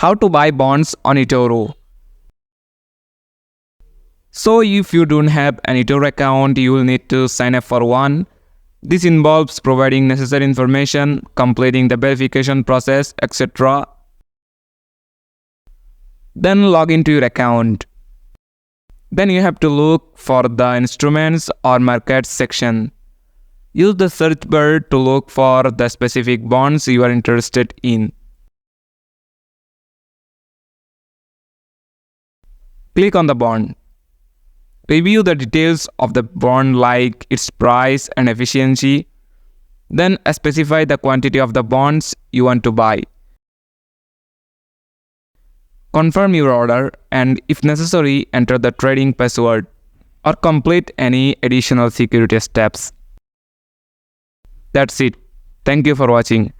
How to buy bonds on eToro. So if you don't have an eToro account, you will need to sign up for one. This involves providing necessary information, completing the verification process, etc. Then log into your account. Then you have to look for the instruments or markets section. Use the search bar to look for the specific bonds you are interested in. Click on the bond. Review the details of the bond like its price and efficiency. Then specify the quantity of the bonds you want to buy. Confirm your order and if necessary enter the trading password or complete any additional security steps. That's it. Thank you for watching.